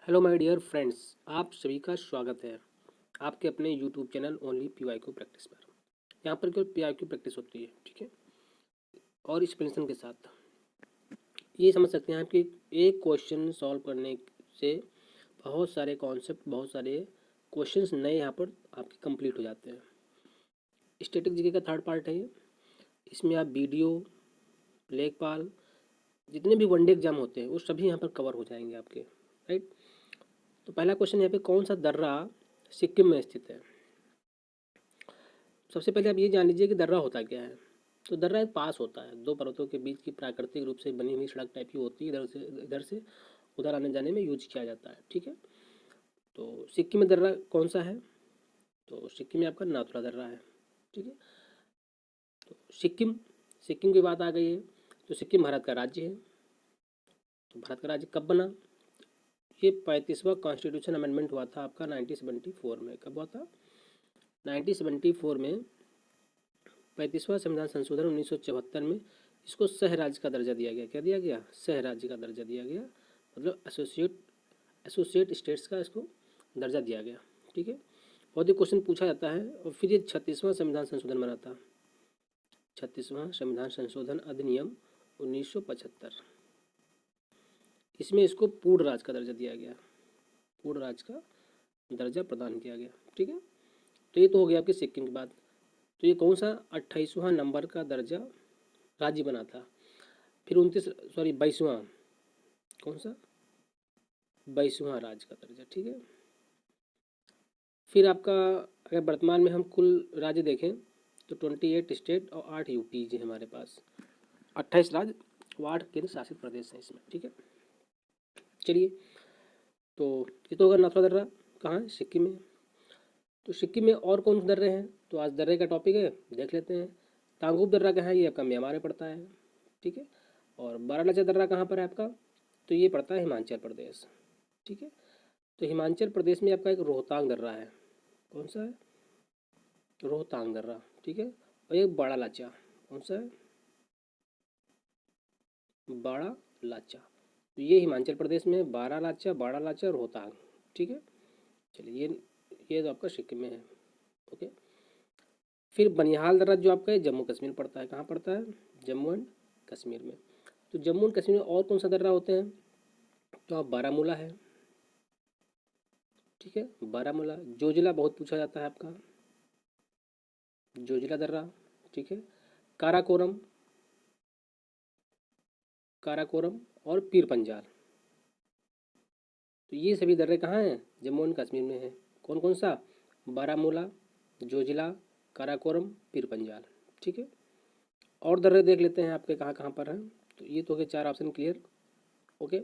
Hello my dear friends, आप सभी का स्वागत है आपके अपने YouTube channel only PYQ practice पर। यहाँ पर केवल पीवाईक्यू प्रैक्टिस होती है, ठीक है, और एक्सप्लेनेशन के साथ। ये समझ सकते हैं आप कि एक क्वेश्चन सॉल्व करने से बहुत सारे कॉन्सेप्ट, बहुत सारे क्वेश्चंस नए यहाँ पर आपके कंप्लीट हो जाते हैं। स्टैटिक जीके का थर्ड पार्ट है ये। इसमें आप वीडियो, लेखपाल, जितने भी वनडे एग्जाम होते हैं वो सभी यहाँ पर कवर हो जाएंगे आपके, राइट। तो पहला क्वेश्चन यहाँ पे, कौन सा दर्रा सिक्किम में स्थित है? सबसे पहले आप ये जान लीजिए कि दर्रा होता क्या है। तो दर्रा एक पास होता है, दो पर्वतों के बीच की प्राकृतिक रूप से बनी हुई सड़क टाइप की होती है, इधर से उधर आने जाने में यूज किया जाता है, ठीक है। तो सिक्किम में दर्रा कौन सा है? तो सिक्किम में आपका नाथुला दर्रा है, ठीक है। तो सिक्किम सिक्किम की बात आ गई है, तो सिक्किम भारत का राज्य है। तो भारत का राज्य कब बना? ये 35वां कॉन्स्टिट्यूशन अमेंडमेंट हुआ था आपका 1974 में। कब हुआ था? 1974 में 35वां संविधान संशोधन 1974 में इसको सह राज्य का दर्जा दिया गया। क्या दिया गया? सह राज्य का दर्जा दिया गया, मतलब एसोसिएट स्टेट्स का इसको दर्जा दिया गया, ठीक है। और ये क्वेश्चन पूछा जाता है। और फिर ये 36वां संविधान संशोधन बना था, 36वां संविधान संशोधन अधिनियम 1975। इसमें इसको पूर्ण राज्य का दर्जा दिया गया, पूर्ण राज्य का दर्जा प्रदान किया गया, ठीक है। तो ये तो हो गया आपकी सिक्किम की बात। तो ये कौन सा 28वां नंबर का दर्जा राज्य बना था? फिर 22वां, कौन सा? 22वां राज्य का दर्जा, ठीक है। फिर आपका अगर वर्तमान में हम कुल राज्य देखें तो 28 स्टेट और 8 यूटी है हमारे पास। 28 राज्य और 8 केंद्र शासित प्रदेश हैं इसमें, ठीक है। चलिए, तो ये तो होगा नाथुला दर्रा। कहाँ है? सिक्किम में। तो सिक्किम में और कौन से दर्रे हैं? तो आज दर्रे का टॉपिक है, देख लेते हैं। तांगुप दर्रा कहाँ है? ये आपका म्यांमार में पड़ता है, ठीक है। और बारालाचा दर्रा कहाँ पर है आपका? तो ये पड़ता है हिमाचल प्रदेश, ठीक है। तो हिमाचल प्रदेश में आपका एक रोहतांग दर्रा है। कौन सा है? रोहतांग दर्रा, ठीक है। और एक बड़ा लाचा, कौन सा है? बड़ा लाचा। तो ये हिमाचल प्रदेश में बारा लाचा, बड़ा लाचा, रोहतांग, ठीक है। चलिए, ये तो आपका सिक्किम में है, ओके। फिर बनिहाल दर्रा जो आपका है जम्मू कश्मीर पड़ता है। कहाँ पड़ता है? जम्मू एंड कश्मीर में। तो जम्मू एंड कश्मीर में और कौन सा दर्रा होते हैं? तो आप बारामूला है, ठीक है, बारामूला। जोजिला बहुत पूछा जाता है आपका, जोजिला दर्रा, ठीक है। काराकोरम, काराकोरम और पीर पंजाल। तो ये सभी दर्रे कहाँ हैं? जम्मू एंड कश्मीर में हैं। कौन कौन सा? बारामूला, जोजिला, काराकोरम, पीर पंजाल, ठीक है। और दर्रे देख लेते हैं आपके कहाँ कहाँ पर हैं। तो ये तो हो गए 4 ऑप्शन क्लियर, ओके।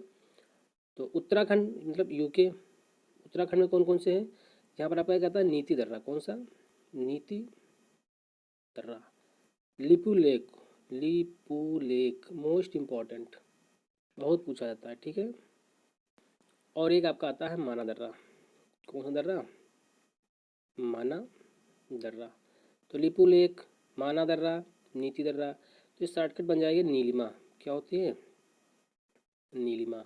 तो उत्तराखंड मतलब यूके, उत्तराखंड में कौन कौन से हैं? यहाँ पर आपका क्या कहता है? नीति दर्रा। कौन सा? नीति दर्रा। Lipu lake, Lipu lake most important, बहुत पूछा जाता है, ठीक है। और एक आपका आता है माना दर्रा। कौन सा दर्रा? माना दर्रा। तो लिपू लेक, माना दर्रा, नीति दर्रा। तो इस शॉर्टकट बन जाएगी नीलिमा। क्या होती है? नीलिमा,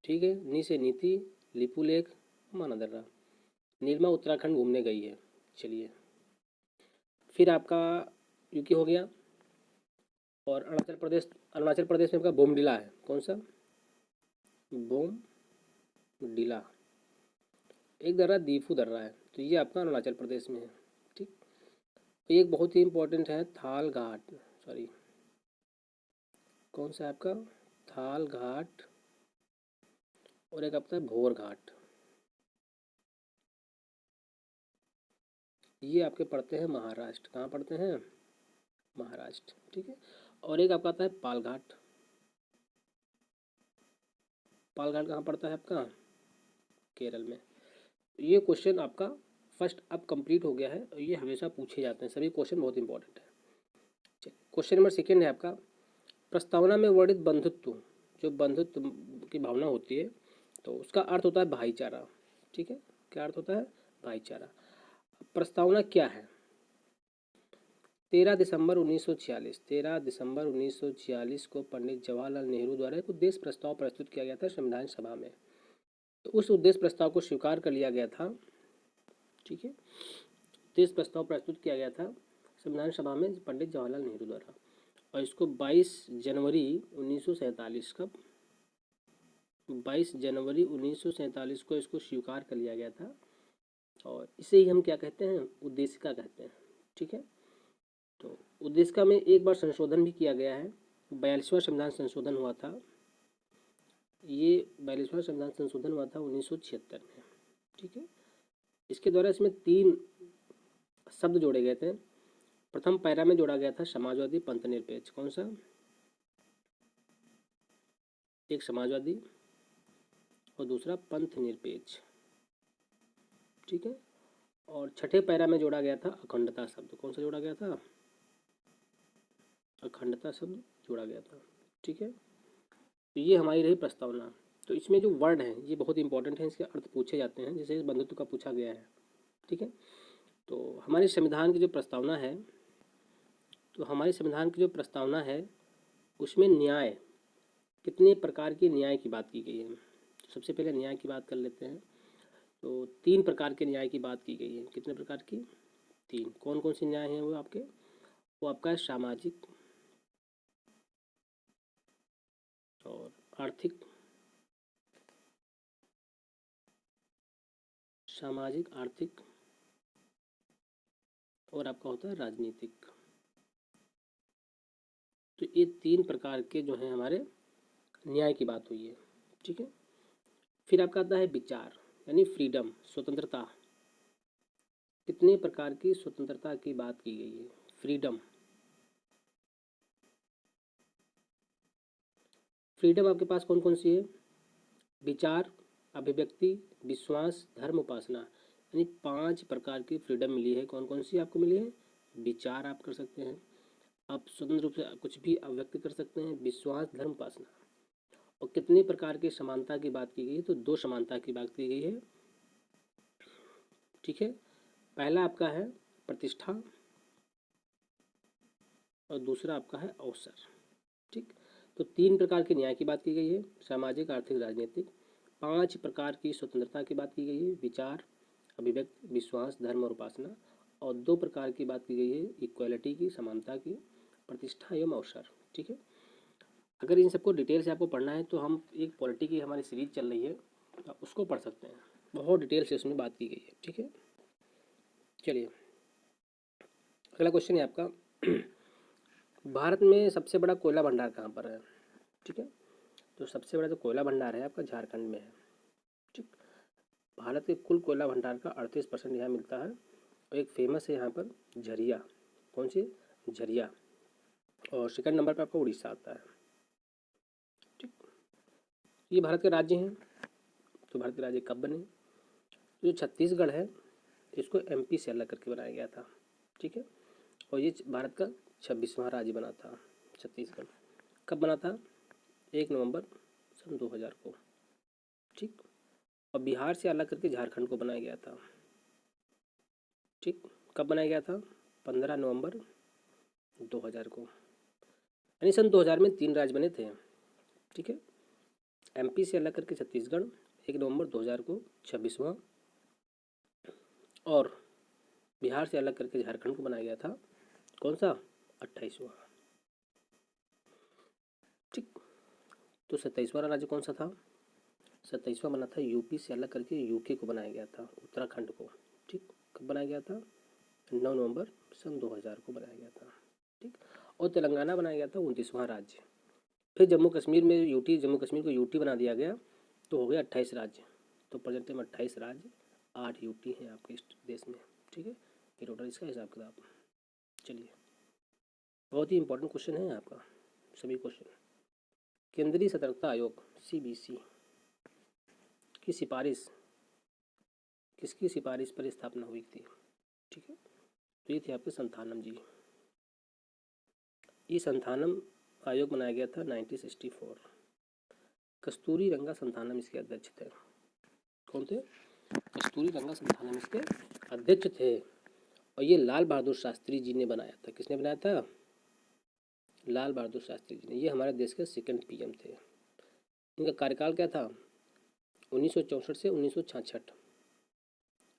ठीक है। नी से नीति, लिपू लेक, माना दर्रा। नीलिमा उत्तराखंड घूमने गई है। चलिए, फिर आपका यूके हो गया। और अरुणाचल प्रदेश में आपका बोमडिला है। कौन सा? बोमडिला। एक दर्रा दीफू दर्रा है, तो ये आपका अरुणाचल प्रदेश में है, ठीक। एक बहुत ही इंपॉर्टेंट है थाल घाट, सॉरी, कौन सा है आपका? थाल घाट। और एक आपका है भोर घाट। ये आपके पड़ते हैं महाराष्ट्र। कहाँ पड़ते हैं? महाराष्ट्र, ठीक है। और एक आपका आता है पाल घाट। पाल घाट कहाँ पड़ता है आपका? केरल में। ये क्वेश्चन आपका फर्स्ट अब कंप्लीट हो गया है और ये हमेशा पूछे जाते हैं, सभी क्वेश्चन बहुत इंपॉर्टेंट है। चलिए, क्वेश्चन नंबर सेकेंड है आपका, प्रस्तावना में वर्णित बंधुत्व, जो बंधुत्व की भावना होती है, तो उसका अर्थ होता है भाईचारा, ठीक है। क्या अर्थ होता है? भाईचारा। प्रस्तावना क्या है? 13 दिसंबर 1946 को पंडित जवाहरलाल नेहरू द्वारा एक उद्देश्य प्रस्ताव प्रस्तुत किया गया था संविधान सभा में। तो तो उस उद्देश्य प्रस्ताव को स्वीकार कर लिया गया था, ठीक है। उद्देश्य प्रस्ताव प्रस्तुत किया गया था संविधान सभा में पंडित जवाहरलाल नेहरू द्वारा, और इसको 22 जनवरी 1947 कब 22 जनवरी 1947 को इसको स्वीकार कर लिया गया था, और इसे ही हम क्या कहते हैं, उद्देशिका कहते हैं, ठीक है। तो उद्देशिका में एक बार संशोधन भी किया गया है, 42वां संविधान संशोधन हुआ था, ये 42वां संविधान संशोधन हुआ था 1976 में, ठीक है। इसके द्वारा इसमें 3 शब्द जोड़े गए थे। प्रथम पैरा में जोड़ा गया था समाजवादी पंथ निरपेक्ष, कौन सा, एक समाजवादी और दूसरा पंथ निरपेक्ष, ठीक है। और छठे पैरा में जोड़ा गया था अखंडता शब्द, कौन सा जोड़ा गया था, अखंडता शब्द जोड़ा गया था, ठीक है। तो ये हमारी रही प्रस्तावना। तो इसमें जो वर्ड हैं ये बहुत इंपॉर्टेंट हैं, इसके अर्थ पूछे जाते हैं, जैसे बंधुत्व का पूछा गया है, ठीक है। तो हमारे संविधान की जो प्रस्तावना है, तो हमारे संविधान की जो प्रस्तावना है उसमें न्याय, कितने प्रकार के न्याय की बात की गई है। तो सबसे पहले न्याय की बात कर लेते हैं। तो 3 प्रकार के न्याय की बात की गई है, कितने प्रकार की, 3। कौन कौन से न्याय हैं वो आपके, वो आपका है सामाजिक और आर्थिक, सामाजिक आर्थिक, और आपका होता है राजनीतिक। तो ये 3 प्रकार के जो हैं हमारे न्याय की बात हुई है, ठीक है। फिर आपका आता है विचार यानी फ्रीडम, स्वतंत्रता, कितने प्रकार की स्वतंत्रता की बात की गई है, फ्रीडम। फ्रीडम आपके पास कौन कौन सी है, विचार, अभिव्यक्ति, विश्वास, धर्म, उपासना, यानी 5 प्रकार की फ्रीडम मिली है। कौन कौन सी आपको मिली है, विचार आप कर सकते हैं, आप स्वतंत्र रूप से कुछ भी अभिव्यक्त कर सकते हैं, विश्वास, धर्म, उपासना। और कितने प्रकार की समानता की बात की गई है, तो 2 समानता की बात की गई है, ठीक है। पहला आपका है प्रतिष्ठा और दूसरा आपका है अवसर, ठीक। तो 3 प्रकार के न्याय की बात की गई है, सामाजिक, आर्थिक, राजनीतिक। 5 प्रकार की स्वतंत्रता की बात की गई है, विचार, अभिव्यक्ति, विश्वास, धर्म और उपासना। और 2 प्रकार की बात की गई है, इक्वालिटी की, समानता की, प्रतिष्ठा एवं अवसर, ठीक है। अगर इन सबको डिटेल से आपको पढ़ना है तो हम एक पॉलिटी की हमारी सीरीज चल रही है, तो आप उसको पढ़ सकते हैं, बहुत डिटेल से उसमें बात की गई है, ठीक है। चलिए अगला क्वेश्चन है आपका भारत में सबसे बड़ा कोयला भंडार कहाँ पर है, ठीक है। तो सबसे बड़ा जो कोयला भंडार है आपका झारखंड में है, ठीक। भारत के कुल कोयला भंडार का 38% यहाँ मिलता है। और एक फेमस है यहाँ पर झरिया, कौन सी, झरिया। और सेकंड नंबर पर आपका उड़ीसा आता है, ठीक। ये भारत के राज्य हैं। तो भारत के राज्य कब बने, जो छत्तीसगढ़ है इसको एमपी से अलग करके बनाया गया था, ठीक है। और ये भारत का 26वां राज्य बना था छत्तीसगढ़। कब बना था, 1 नवंबर सन 2000 को, ठीक। और बिहार से अलग करके झारखंड को बनाया गया था, ठीक। कब बनाया गया था, 15 नवंबर 2000 को, यानी सन 2000 में 3 राज्य बने थे, ठीक है। एमपी से अलग करके छत्तीसगढ़ 1 नवंबर 2000 को 26वां, और बिहार से अलग करके झारखंड को बनाया गया था कौन सा, 28वां, ठीक। तो 27वां राज्य कौन सा था, 27वां बना था यूपी से अलग करके यूके को बनाया गया था, उत्तराखंड को, ठीक। कब बनाया गया था, 9 नवंबर सन 2000 को बनाया गया था, ठीक। और तेलंगाना बनाया गया था 29वां राज्य। फिर जम्मू कश्मीर में यूटी, जम्मू कश्मीर को यूटी बना दिया गया, तो हो गया 28 राज्य। तो प्रेजेंट में 28 राज्य, 8 यूटी हैं आपके इस देश में, ठीक है। ये टोटल इसका हिसाब किताब। चलिए बहुत ही इंपॉर्टेंट क्वेश्चन है आपका, सभी क्वेश्चन। केंद्रीय सतर्कता आयोग सीबीसी की सिफारिश, किसकी सिफारिश पर स्थापना हुई थी, ठीक है। तो ये थे आपके संथानम जी। ये संथानम आयोग बनाया गया था 1964। कस्तूरी रंगा संथानम इसके अध्यक्ष थे, कौन थे, कस्तूरी रंगा संथानम इसके अध्यक्ष थे। और ये लाल बहादुर शास्त्री जी ने बनाया था, किसने बनाया था, लाल बहादुर शास्त्री जी ने। ये हमारे देश के 2nd PM थे। इनका कार्यकाल क्या था, 1964 से 1966,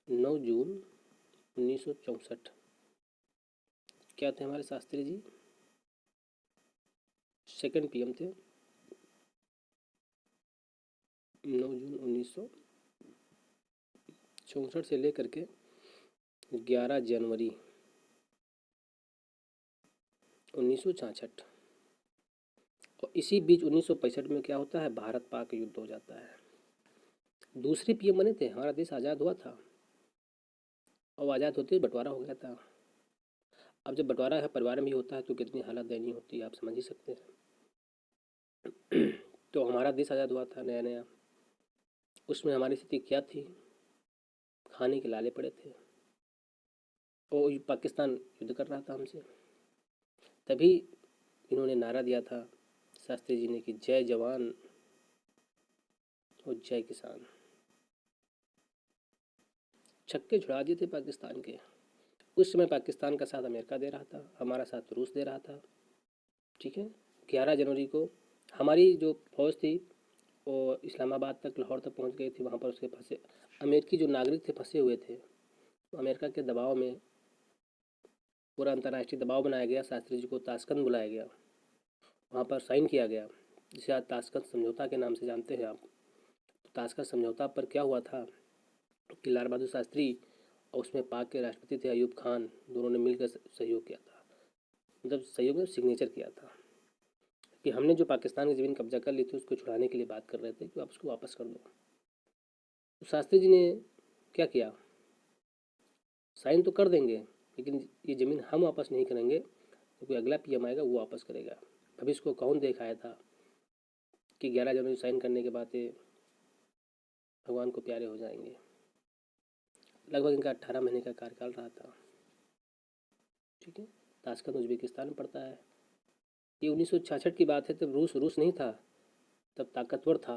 9 जून 1964। क्या थे हमारे शास्त्री जी? सेकंड पीएम थे। 9 जून 1964 से लेकर के 11 जनवरी 1966। और इसी बीच 1965 में क्या होता है, भारत पाक युद्ध हो जाता है। दूसरे पीएम बने थे, हमारा देश आज़ाद हुआ था और आज़ाद होते ही बंटवारा हो गया था। अब जब बंटवारा है परिवार में भी होता है तो कितनी हालत दयनीय होती है, आप समझ ही सकते हैं। तो हमारा देश आज़ाद हुआ था नया नया, उसमें हमारी स्थिति क्या थी, खाने के लाले पड़े थे और पाकिस्तान युद्ध कर रहा था हमसे। तभी इन्होंने नारा दिया था शास्त्री जी ने कि जय जवान और जय किसान। छक्के छुड़ा दिए थे पाकिस्तान के। उस समय पाकिस्तान का साथ अमेरिका दे रहा था, हमारा साथ रूस दे रहा था। ठीक है। 11 जनवरी को हमारी जो फौज थी वो इस्लामाबाद तक, लाहौर तक पहुंच गई थी। वहाँ पर उसके फंसे अमेरिकी जो नागरिक थे फंसे हुए थे, तो अमेरिका के दबाव में पूरा अंतर्राष्ट्रीय दबाव बनाया गया। शास्त्री जी को ताशकंद बुलाया गया, वहाँ पर साइन किया गया, जिसे आज ताशकंद समझौता के नाम से जानते हैं आप। तो ताशकंद समझौता पर क्या हुआ था कि लाल बहादुर शास्त्री और उसमें पाक के राष्ट्रपति थे अयूब खान, दोनों ने मिलकर सहयोग किया था। मतलब सहयोग में सिग्नेचर किया था कि हमने जो पाकिस्तान की ज़मीन कब्जा कर ली थी उसको छुड़ाने के लिए बात कर रहे थे कि आप उसको वापस कर दो। तो शास्त्री जी ने क्या किया, साइन तो कर देंगे लेकिन ये ज़मीन हम वापस नहीं करेंगे, तो कोई अगला पीएम आएगा वो वापस करेगा। भविष्य को कौन देख आया था कि 11 जनवरी साइन करने के बाद भगवान को प्यारे हो जाएंगे। लगभग इनका 18 महीने का कार्यकाल रहा था। ठीक है। ताशकंद उज्बेकिस्तान में पड़ता है। ये 1966 की बात है, तब रूस नहीं था, तब ताकतवर था।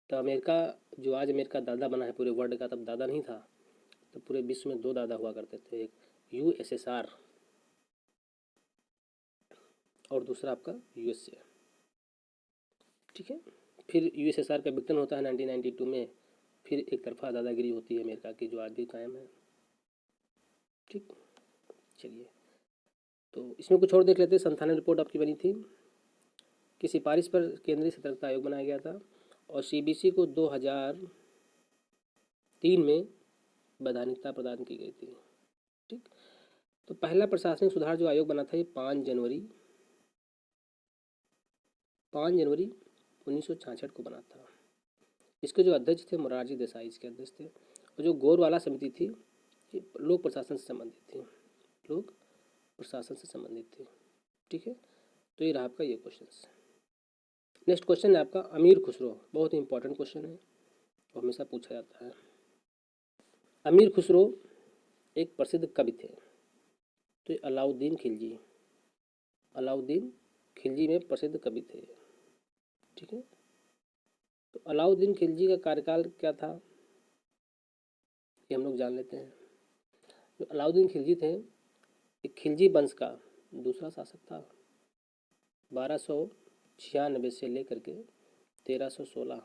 तब अमेरिका, जो आज अमेरिका दादा बना है पूरे वर्ल्ड का, तब दादा नहीं था। तब पूरे विश्व में 2 दादा हुआ करते थे, एक यूएसएसआर और दूसरा आपका यूएसए। ठीक है। फिर यूएसएसआर का विघटन होता है 1992 में। फिर एक तरफा दादागिरी होती है अमेरिका की, जो आज भी कायम है। ठीक। चलिए, तो इसमें कुछ और देख लेते हैं। संस्थान रिपोर्ट आपकी बनी थी कि सिफारिश पर केंद्रीय सतर्कता आयोग बनाया गया था और सीबीसी को 2003 में वैधानिकता प्रदान की गई थी। ठीक। तो पहला प्रशासनिक सुधार जो आयोग बना था ये 5 जनवरी 1966 को बना था। इसके जो अध्यक्ष थे मोरारजी देसाई इसके अध्यक्ष थे। और जो गौरवाला समिति थी ये लोक प्रशासन से संबंधित थी, लोक प्रशासन से संबंधित थी। ठीक है। तो ये रहा आपका ये क्वेश्चन। नेक्स्ट क्वेश्चन है आपका अमीर खुसरो। बहुत ही इंपॉर्टेंट क्वेश्चन है और हमेशा पूछा जाता है। अमीर खुसरो एक प्रसिद्ध कवि थे। तो ये अलाउद्दीन खिलजी में प्रसिद्ध कवि थे। ठीक है। तो अलाउद्दीन खिलजी का कार्यकाल क्या था ये हम लोग जान लेते हैं। जो अलाउद्दीन खिलजी थे, एक खिलजी वंश का दूसरा शासक था। 1296 से लेकर के 1316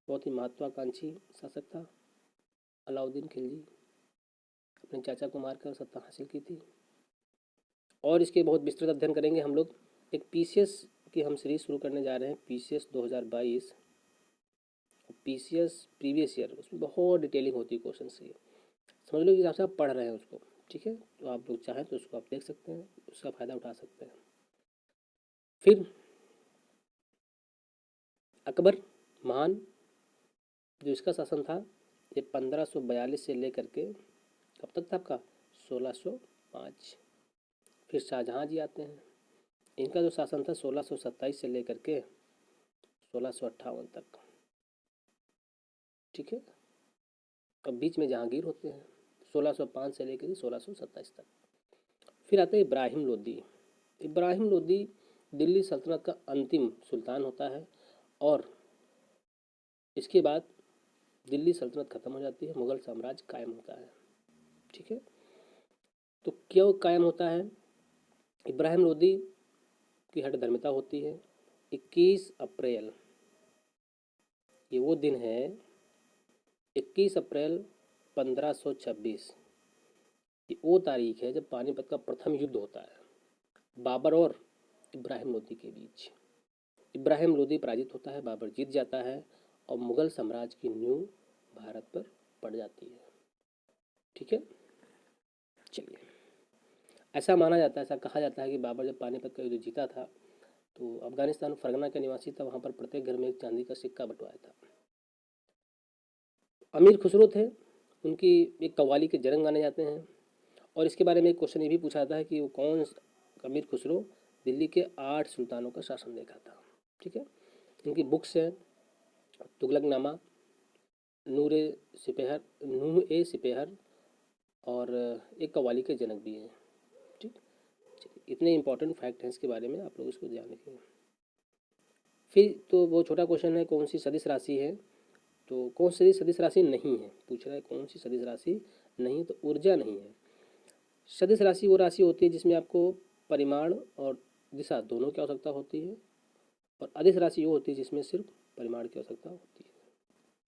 बहुत ही महत्वाकांक्षी शासक था अलाउद्दीन खिलजी। अपने चाचा को मारकर सत्ता हासिल की थी। और इसके बहुत विस्तृत अध्ययन करेंगे हम लोग। एक पीसीएस की हम सीरीज शुरू करने जा रहे हैं, पीसीएस 2022, पीसीएस प्रीवियस ईयर। उसमें बहुत डिटेलिंग होती है क्वेश्चन से, समझ लो कि हिसाब से आप पढ़ रहे हैं उसको। ठीक है। तो आप लोग चाहें तो उसको आप देख सकते हैं, उसका फ़ायदा उठा सकते हैं। फिर अकबर महान, जो इसका शासन था ये 1542 से लेकर के कब तक था आपका 1605। फिर शाहजहाँ जी आते हैं, इनका जो शासन था 1627 से लेकर के 1658 तक। ठीक है। अब बीच में जहांगीर होते हैं 1605 से लेकर 1627 तक। फिर आता है इब्राहिम लोदी। इब्राहिम लोदी दिल्ली सल्तनत का अंतिम सुल्तान होता है और इसके बाद दिल्ली सल्तनत खत्म हो जाती है, मुगल साम्राज्य कायम होता है। ठीक है। तो क्यों कायम होता है? इब्राहिम लोदी की हठधर्मिता होती है। 21 अप्रैल ये वो दिन है 21 अप्रैल 1526 ये वो तारीख है जब पानीपत का प्रथम युद्ध होता है बाबर और इब्राहिम लोदी के बीच। इब्राहिम लोदी पराजित होता है, बाबर जीत जाता है और मुगल साम्राज्य की नींव भारत पर पड़ जाती है। ठीक है, चलिए, ऐसा माना जाता है, ऐसा कहा जाता है कि बाबर जब पानीपत का युद्ध जीता था तो अफगानिस्तान फरगना का निवासी था, वहाँ पर प्रत्येक घर में एक चांदी का सिक्का बंटवाया था। अमीर खुसरो थे, उनकी एक कव्वाली के जरंग गाने जाते हैं और इसके बारे में एक क्वेश्चन ये भी पूछा जाता है कि वो कौन अमीर खुसरो दिल्ली के 8 सुल्तानों का शासन देखा था। ठीक है, इनकी बुक्स हैं तुगलकनामा, नूर ए सिपेहर और एक कव्वाली के जनक भी हैं। ठीक, इतने इंपॉर्टेंट फैक्ट हैं इसके बारे में, आप लोग इसको ध्यान रखेंगे। फिर तो वो छोटा क्वेश्चन है कौन सी सदिश राशि है, तो कौन सी सदिश राशि नहीं है, पूछ रहा है कौन सी सदिश राशि नहीं, तो ऊर्जा नहीं है। सदिश राशि वो राशि होती है जिसमें आपको परिमाण और दिशा दोनों की आवश्यकता होती है, और अदिश राशि वो होती है जिसमें सिर्फ परिमाण की आवश्यकता होती है।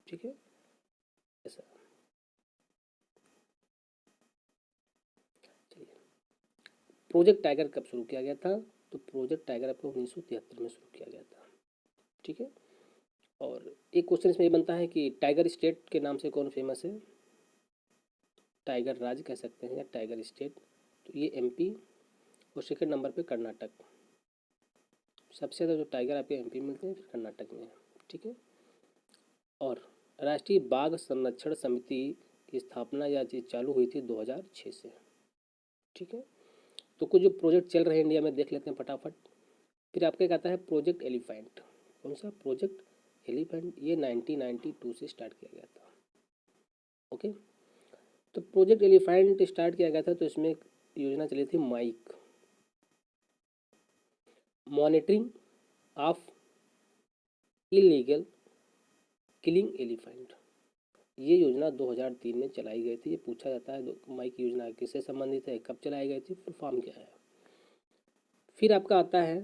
ठीक है, ऐसा। चलिए, प्रोजेक्ट टाइगर कब शुरू किया गया था, तो प्रोजेक्ट टाइगर आपको 1973 में शुरू किया गया था। ठीक है, और एक क्वेश्चन इसमें ये बनता है कि टाइगर स्टेट के नाम से कौन फेमस है, टाइगर राज्य कह सकते हैं या टाइगर स्टेट, तो ये एमपी और सेकंड नंबर पे कर्नाटक। सबसे ज़्यादा जो टाइगर आपके एमपी मिलते हैं फिर कर्नाटक में है। ठीक है, और राष्ट्रीय बाघ संरक्षण समिति की स्थापना या चीज चालू हुई थी 2006 से। ठीक है, तो कुछ जो प्रोजेक्ट चल रहे हैं इंडिया में देख लेते हैं फटाफट। फिर आपका एक आता है प्रोजेक्ट एलिफेंट। कौन सा प्रोजेक्ट एलिफेंट, ये 1992 से स्टार्ट किया गया था। ओके, तो प्रोजेक्ट एलिफेंट स्टार्ट किया गया था तो इसमें एक योजना चली थी MIKE, monitoring of illegal killing elephant. ये योजना 2003 में चलाई गई थी। ये पूछा जाता है माइक योजना किससे संबंधित है, कब चलाई गई थी, फुल फॉर्म क्या है। फिर आपका आता है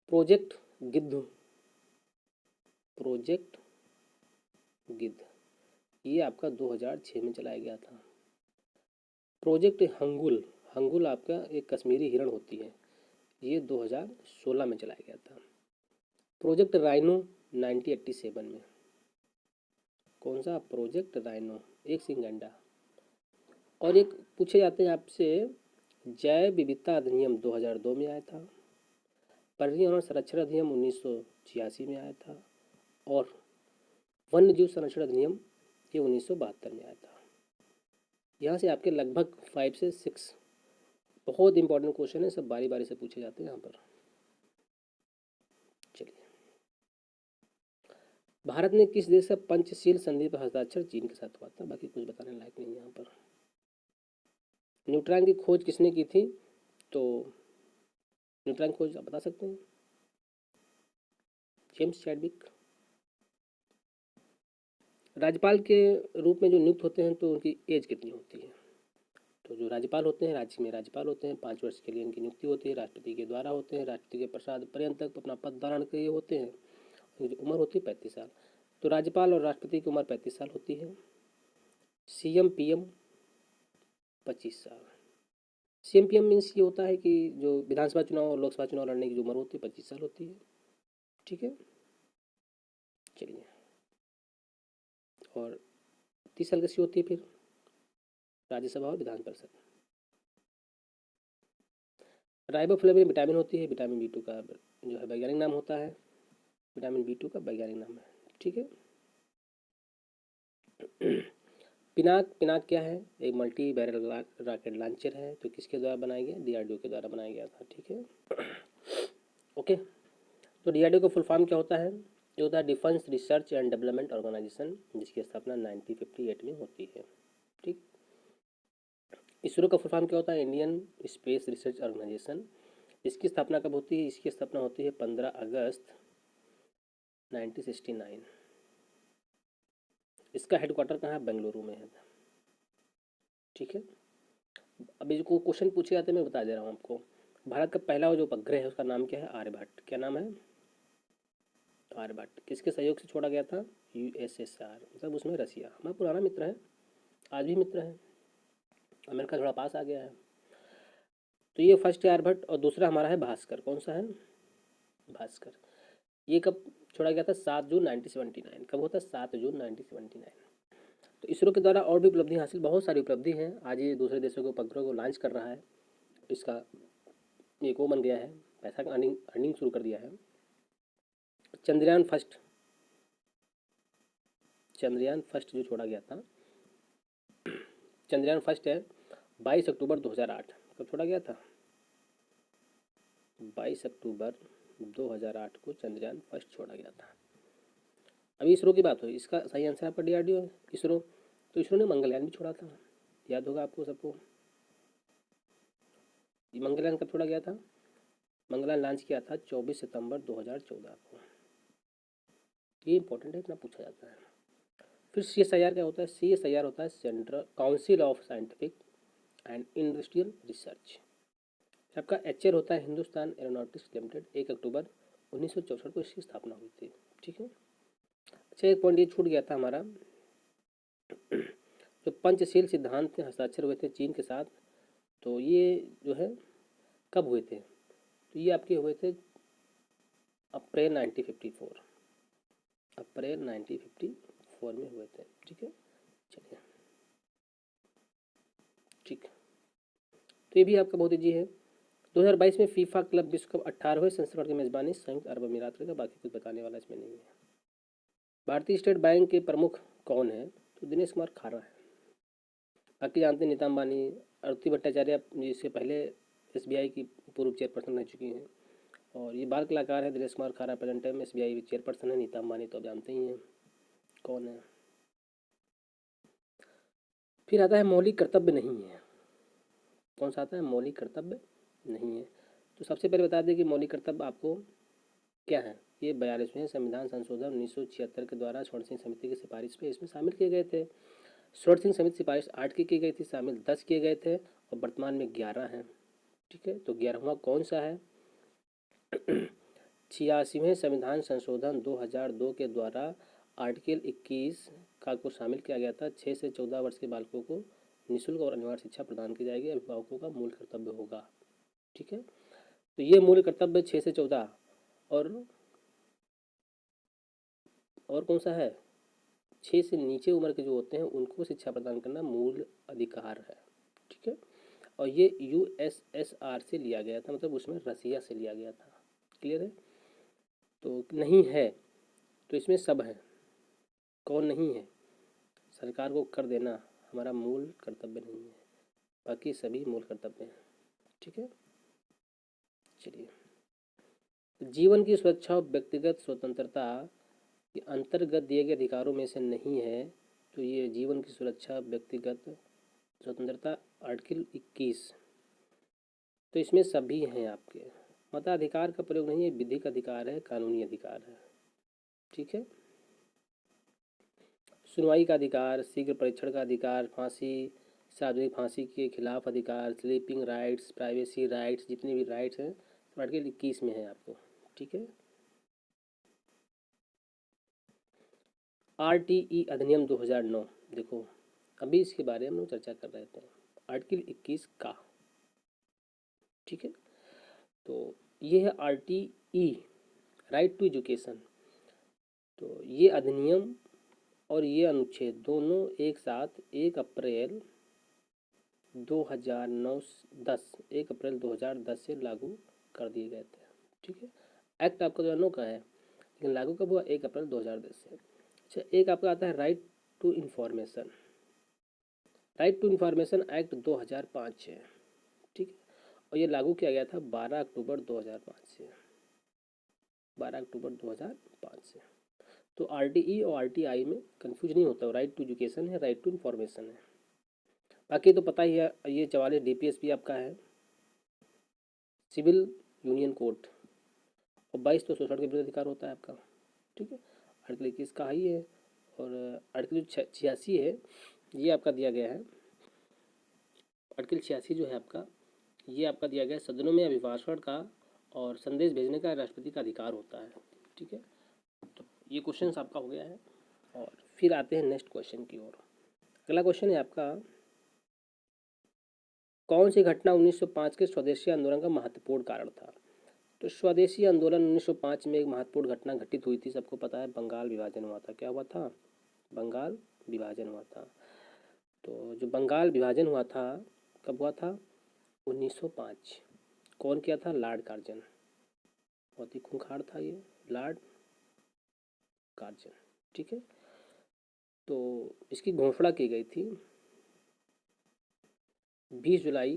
प्रोजेक्ट गिद्ध। प्रोजेक्ट गिद्ध ये आपका 2006 में चलाया गया था। प्रोजेक्ट हंगुल, हंगुल आपका एक कश्मीरी हिरण होती है, ये 2016 में चलाया गया था। प्रोजेक्ट राइनो 1987 में। कौन सा प्रोजेक्ट राइनो, एक सिंह गैंडा। और एक पूछे जाते हैं आपसे जैव विविधता अधिनियम 2002 में आया था, पर्यावरण संरक्षण अधिनियम 1986 में आया था, और वन्य जीव संरक्षण अधिनियम ये 1972 में आया था। यहाँ से आपके लगभग 5 से 6 बहुत इंपॉर्टेंट क्वेश्चन है, सब बारी बारी से पूछे जाते हैं यहाँ पर। चलिए, भारत ने किस देश से पंचशील संधि पर हस्ताक्षर चीन के साथ हुआ था, बाकी कुछ बताने लायक नहीं है यहाँ पर। न्यूट्रॉन की खोज किसने की थी, तो न्यूट्रॉन की खोज आप बता सकते हैं, जेम्स चैडविक। राज्यपाल के रूप में जो नियुक्त होते हैं तो उनकी एज कितनी होती है, तो जो राज्यपाल होते हैं राज्य में राज्यपाल होते हैं 5 वर्ष के लिए इनकी नियुक्ति होती है, राष्ट्रपति के द्वारा होते हैं, राष्ट्रपति के प्रसाद पर्यंत तक अपना पद धारण के लिए होते हैं। जो उम्र होती है 35 साल, तो राज्यपाल और राष्ट्रपति की उम्र 35 साल होती है। सीएम पीएम 25 साल। सीएम पीएम मीन्स ये होता है कि जो विधानसभा चुनाव और लोकसभा चुनाव लड़ने की जो उम्र होती है 25 साल होती है। ठीक है, चलिए, और 30 साल की होती है फिर राज्यसभा और विधान परिषद। राइबोफ्लेविन में विटामिन होती है, विटामिन B2 का जो है वैज्ञानिक नाम होता है, विटामिन B2 का वैज्ञानिक नाम है। ठीक है, पिनाक, पिनाक क्या है, एक मल्टी बैरल रॉकेट लॉन्चर है, तो किसके द्वारा बनाया गया, DRDO के द्वारा बनाया गया था। ठीक है, ओके, तो DRDO का फुल फॉर्म क्या होता है, ये होता है defence research and development organisation, जिसकी स्थापना 1958 में होती है। ठीक, इसरो का फुल फॉर्म क्या होता है, इंडियन स्पेस रिसर्च ऑर्गेनाइजेशन। इसकी स्थापना कब होती है, इसकी स्थापना होती है 15 अगस्त 1969। इसका हेडक्वार्टर कहाँ है, बेंगलुरु में है। ठीक है, अभी जो क्वेश्चन पूछे जाते हैं मैं बता दे रहा हूँ आपको। भारत का पहला जो उपग्रह है उसका नाम क्या है, आर्यभट्ट। क्या नाम है, आर्यभट्ट किसके सहयोग से छोड़ा गया था? USSR, मतलब उसमें रसिया हमारा पुराना मित्र है, आज भी मित्र है, अमेरिका थोड़ा पास आ गया है। तो ये फर्स्ट है आर्यभट्ट, और दूसरा हमारा है भास्कर। कौन सा है? भास्कर। ये कब छोड़ा गया था? 7 जून 1979। कब होता है? 7 जून 1979। तो इसरो के द्वारा और भी उपलब्धि हासिल, बहुत सारी उपलब्धि हैं। आज ये दूसरे देशों के उपग्रह को लॉन्च कर रहा है, इसका एक वो बन गया है, पैसा का अर्निंग शुरू कर दिया है। चंद्रयान फर्स्ट जो छोड़ा गया था, चंद्रयान फर्स्ट है 22 अक्टूबर 2008। कब छोड़ा गया था? 22 अक्टूबर 2008 को चंद्रयान फर्स्ट छोड़ा गया था। अभी इसरो की बात हुई, इसका सही आंसर आपका DRDO है, इसरो। तो इसरो ने मंगलयान भी छोड़ा था, याद होगा आपको सबको। ये मंगलयान कब छोड़ा गया था? मंगलयान लॉन्च किया था 24 सितंबर 2014 को। ये इंपॉर्टेंट है, इतना पूछा जाता है। फिर CSIR क्या होता है? CSIR होता है central council of scientific and industrial research. आपका HR होता है हिंदुस्तान एरोनॉटिक्स लिमिटेड। 1 अक्टूबर 1964 को इसकी स्थापना हुई थी, ठीक है। अच्छा, एक पॉइंट ये छूट गया था हमारा, जो पंचशील सिद्धांत में हस्ताक्षर हुए थे चीन के साथ, तो ये जो है कब हुए थे? तो ये आपके हुए थे अप्रैल 1954, अप्रैल 1954 में हुए थे, ठीक है। चलिए, ठीक, तो ये भी आपका बहुत ईजी है। 2022 में फीफा क्लब विश्व कप 18वें संस्करण की मेजबानी संयुक्त अरब अमीरात करेगा। बाकी कुछ बताने वाला इसमें नहीं है। भारतीय स्टेट बैंक के प्रमुख कौन है? तो दिनेश कुमार खारा है। बाकी जानते हैं नीता अंबानी, आरती भट्टाचार्य जिससे पहले SBI की पूर्व चेयरपर्सन रह चुकी हैं, और ये बाल कलाकार है दिनेश कुमार खारा, प्रेजेंट टाइम SBI चेयरपर्सन है। नीता अंबानी तो आप जानते ही हैं कौन है। फिर आता है मौलिक कर्तव्य नहीं है। कौन सा आता है? मौलिक कर्तव्य नहीं है। तो सबसे पहले बता दें कि मौलिक कर्तव्य आपको क्या है। ये 42वें संविधान संशोधन 1976 के द्वारा स्वर्ण सिंह समिति की सिफारिश पे इसमें शामिल किए गए थे। स्वर्ण सिंह समिति सिफारिश 8 की गई थी, शामिल 10 किए गए थे, और वर्तमान में 11 हैं, ठीक है। तो 11वां कौन सा है? 86वें संविधान संशोधन 2002 के द्वारा आर्टिकल 21 का को शामिल किया गया था। 6 से 14 वर्ष के बालकों को निःशुल्क और अनिवार्य शिक्षा प्रदान की जाएगी, अभिभावकों का मूल कर्तव्य होगा, ठीक है। तो ये मूल कर्तव्य 6 से 14, और कौन सा है? 6 से नीचे उम्र के जो होते हैं उनको शिक्षा प्रदान करना मूल अधिकार है, ठीक है। और ये USSR से लिया गया था, मतलब उसमें रसिया से लिया गया था, क्लियर है। तो नहीं है, तो इसमें सब है। कौन नहीं है? सरकार को कर देना हमारा मूल कर्तव्य नहीं है, बाकी सभी मूल कर्तव्य हैं, ठीक है। चलिए, जीवन की सुरक्षा और व्यक्तिगत स्वतंत्रता के अंतर्गत दिए गए अधिकारों में से नहीं है। तो ये जीवन की सुरक्षा, व्यक्तिगत स्वतंत्रता, आर्टिकल 21, तो इसमें सभी हैं आपके। मताधिकार का प्रयोग नहीं है, विधिक अधिकार है, कानूनी अधिकार है, ठीक है। सुनवाई का अधिकार, शीघ्र परीक्षण का अधिकार, फांसी, सार्वजनिक फांसी के खिलाफ अधिकार, स्लीपिंग राइट्स, प्राइवेसी राइट्स, जितने भी राइट्स हैं आर्टिकल 21 में है आपको, ठीक है। RTE अधिनियम 2009, देखो अभी इसके बारे में हम लोग चर्चा कर रहे थे, आर्टिकल 21 का, ठीक है। तो ये है RTE, राइट टू एजुकेशन। तो ये अधिनियम और ये अनुच्छेद दोनों एक साथ 1 अप्रैल 2010 से लागू कर दिए गए थे, ठीक है। एक्ट आपका 2009 का है, लेकिन लागू कब हुआ? 1 अप्रैल 2010 से। अच्छा, एक आपका आता है right to information. Right to information act 2005 है, ठीक है, और ये लागू किया गया था 12 अक्टूबर 2005 से, 12 अक्टूबर 2005 से। तो RTE और RTI में कंफ्यूज नहीं होता, राइट टू एजुकेशन है, राइट टू इन्फॉर्मेशन है। बाकी तो पता ही है, ये 44 DPSP आपका है, सिविल यूनियन कोड, और 22 तो शोषण के विरुद्ध अधिकार होता है आपका, ठीक है। आर्टिकल 21 का ही है, और आर्टिकल 86 है, ये आपका दिया गया है। आर्टिकल 86 जो है आपका, ये आपका दिया गया है, सदनों में अभिभाषण का और संदेश भेजने का राष्ट्रपति का अधिकार होता है, ठीक है। ये क्वेश्चन आपका हो गया है। और फिर आते हैं नेक्स्ट क्वेश्चन की ओर। अगला क्वेश्चन है आपका, कौन सी घटना 1905 के स्वदेशी आंदोलन का महत्वपूर्ण कारण था? तो स्वदेशी आंदोलन 1905 में एक महत्वपूर्ण घटना घटित हुई थी, सबको पता है, बंगाल विभाजन हुआ था। क्या हुआ था? बंगाल विभाजन हुआ था। तो जो बंगाल विभाजन हुआ था, कब हुआ था? 1905। कौन किया था? Lord Curzon. बहुत ही खूंखार था ये लॉर्ड कार्जन। ठीक है, तो इसकी घोषणा की गई थी 20 जुलाई।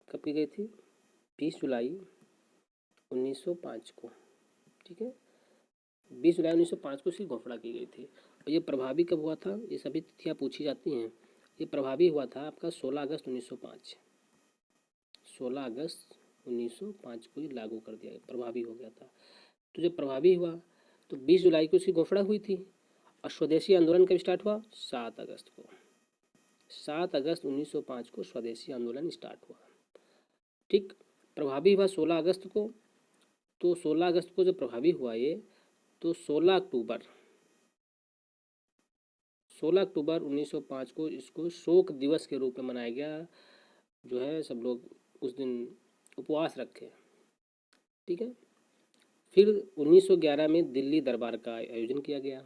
कब की गई थी? 20 जुलाई 1905 को। ठीक है, 20 जुलाई 1905 को इसकी घोषणा की गई थी। और ये प्रभावी कब हुआ था? ये सभी तिथियाँ पूछी जाती हैं। ये प्रभावी हुआ था आपका 16 अगस्त 1905। 16 अगस्त 1905 को ये लागू कर दिया गया, प्रभावी हो गया था। तो जब प्रभावी हुआ तो 20 जुलाई को इसकी घोषणा हुई थी। और स्वदेशी आंदोलन कब स्टार्ट हुआ? 7 अगस्त को। 7 अगस्त 1905 को स्वदेशी आंदोलन स्टार्ट हुआ। ठीक, प्रभावी हुआ 16 अगस्त को। तो 16 अगस्त को जब प्रभावी हुआ ये, तो 16 अक्टूबर 1905 को इसको शोक दिवस के रूप में मनाया गया। जो है सब लोग उस दिन उपवास रखे। ठीक है, फिर 1911 में दिल्ली दरबार का आयोजन किया गया।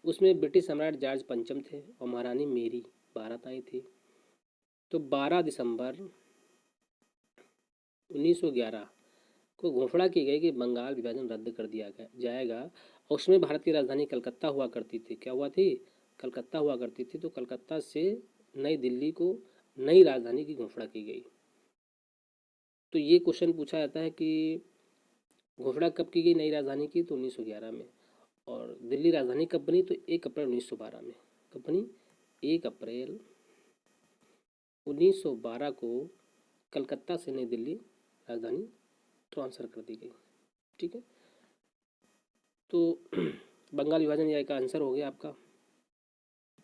उसमें ब्रिटिश सम्राट जॉर्ज पंचम थे और महारानी मेरी भारत आई थी। तो 12 दिसंबर 1911 को घोषणा की गई कि बंगाल विभाजन रद्द कर दिया जाएगा। और उसमें भारत की राजधानी कलकत्ता हुआ करती थी। क्या हुआ थी? कलकत्ता हुआ करती थी। तो कलकत्ता से नई दिल्ली को नई राजधानी की घोषणा की गई। तो ये क्वेश्चन पूछा जाता है कि घोषणा कब की गई नई राजधानी की? तो 1911 में। और दिल्ली राजधानी कब बनी? तो 1 अप्रैल 1912 में। कब बनी? 1 अप्रैल 1912 को कलकत्ता से नई दिल्ली राजधानी ट्रांसफ़र कर दी गई। ठीक है, तो बंगाल विभाजन यह का आंसर हो गया आपका।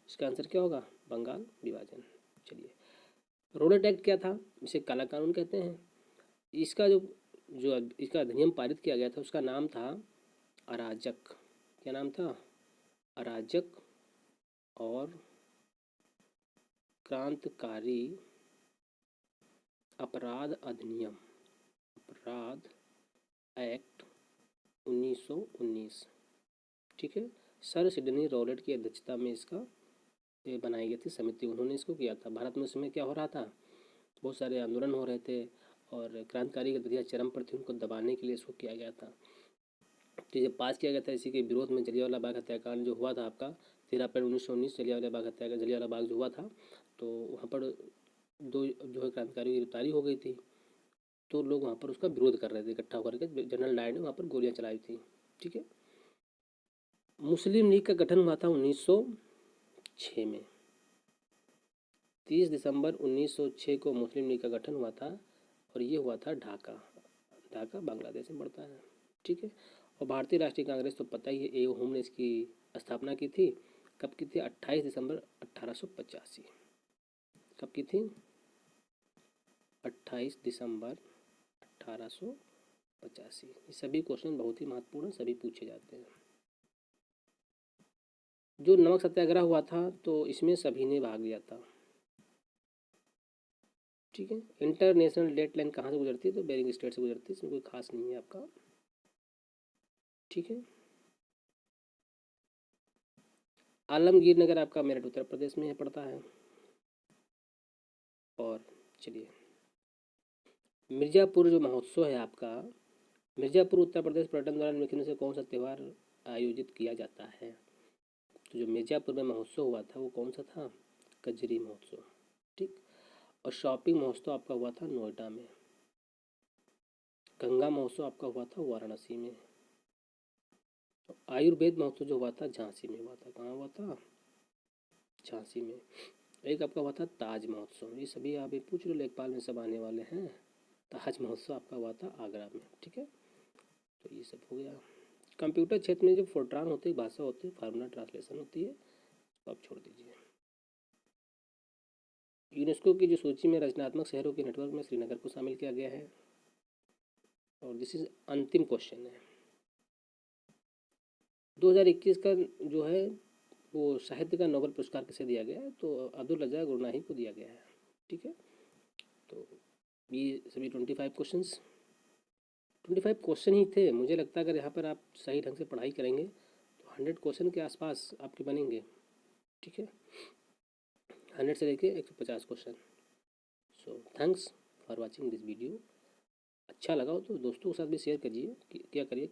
इसका आंसर क्या होगा? बंगाल विभाजन। चलिए, रोडेट एक्ट क्या था? इसे काला कानून कहते हैं। इसका जो जो इसका अधिनियम पारित किया गया था उसका नाम था अराजक। क्या नाम था? अराजक और क्रांतिकारी अपराध अधिनियम, अपराध एक्ट 1919। ठीक है, सर सिडनी रॉलेट की अध्यक्षता में इसका ये बनाई गई थी समिति। उन्होंने इसको किया था। भारत में उस समय क्या हो रहा था? बहुत सारे आंदोलन हो रहे थे और क्रांतिकारी गतिविधियाँ चरम पर थी, उनको दबाने के लिए इसको किया गया था। तो जब पास किया गया था, इसी के विरोध में जलियांवाला बाग हत्याकांड जो हुआ था आपका 13 अप्रैल 1919, जलियांवाला बाग हत्याकांड, जलियांवाला बाग जो हुआ था, तो वहाँ पर दो जो है क्रांतिकारी की गिरफ्तारी हो गई थी। तो लोग वहाँ पर उसका विरोध कर रहे थे इकट्ठा होकर के। जनरल डायर ने वहाँ पर गोलियाँ चलाई थी। ठीक है, मुस्लिम लीग का गठन हुआ था 1906 में। 30 दिसंबर 1906 को मुस्लिम लीग का गठन हुआ था और ये हुआ था ढाका। ढाका बांग्लादेश में पड़ता है। ठीक है, और भारतीय राष्ट्रीय कांग्रेस तो पता ही है, ए होम ने इसकी स्थापना की थी। कब की थी? 28 दिसंबर 1885। कब की थी? 28 दिसंबर 1885। ये सभी क्वेश्चन बहुत ही महत्वपूर्ण हैं, सभी पूछे जाते हैं। जो नमक सत्याग्रह हुआ था तो इसमें सभी ने भाग लिया था। ठीक है, इंटरनेशनल डेट लाइन कहाँ से गुजरती है? तो बेरिंग स्ट्रेट से गुजरती है। इसमें कोई खास नहीं है आपका। ठीक है, आलमगीर नगर आपका मेरठ उत्तर प्रदेश में पड़ता है। और चलिए, मिर्ज़ापुर जो महोत्सव है आपका, मिर्ज़ापुर उत्तर प्रदेश पर्यटन द्वारा निम्नलिखित में से कौन सा त्यौहार आयोजित किया जाता है? तो जो मिर्ज़ापुर में महोत्सव हुआ था वो कौन सा था? कजरी महोत्सव। ठीक, और शॉपिंग महोत्सव आपका हुआ था नोएडा में। गंगा महोत्सव आपका हुआ था वाराणसी में। आयुर्वेद महोत्सव जो हुआ था झांसी में हुआ था। कहाँ हुआ था? झांसी में। एक आपका हुआ था ताज महोत्सव। ये सभी आप एक पूछ लो, लेखपाल में सब आने वाले हैं। ताज महोत्सव आपका हुआ था आगरा में। ठीक है, तो ये सब हो गया। कंप्यूटर क्षेत्र में जो फोर्ट्रान होती है भाषा होती है, फार्मूला ट्रांसलेशन होती है, तो आप छोड़ दीजिए। यूनेस्को की जो सूची में रचनात्मक शहरों के नेटवर्क में श्रीनगर को शामिल किया गया है। और दिस इज अंतिम क्वेश्चन है। 2021 का जो है वो साहित्य का नोबेल पुरस्कार किसे दिया गया है? तो अब्दुल रज़ाक गुरनाही को दिया गया है। ठीक है, तो ये सभी 25 क्वेश्चन ही थे। मुझे लगता है अगर यहाँ पर आप सही ढंग से पढ़ाई करेंगे तो 100 क्वेश्चन के आसपास आपके बनेंगे। ठीक है, 100 से लेके 150 question. So thanks for watching this video. अच्छा लगा हो तो दोस्तों के साथ भी शेयर करिए, क्या करिए।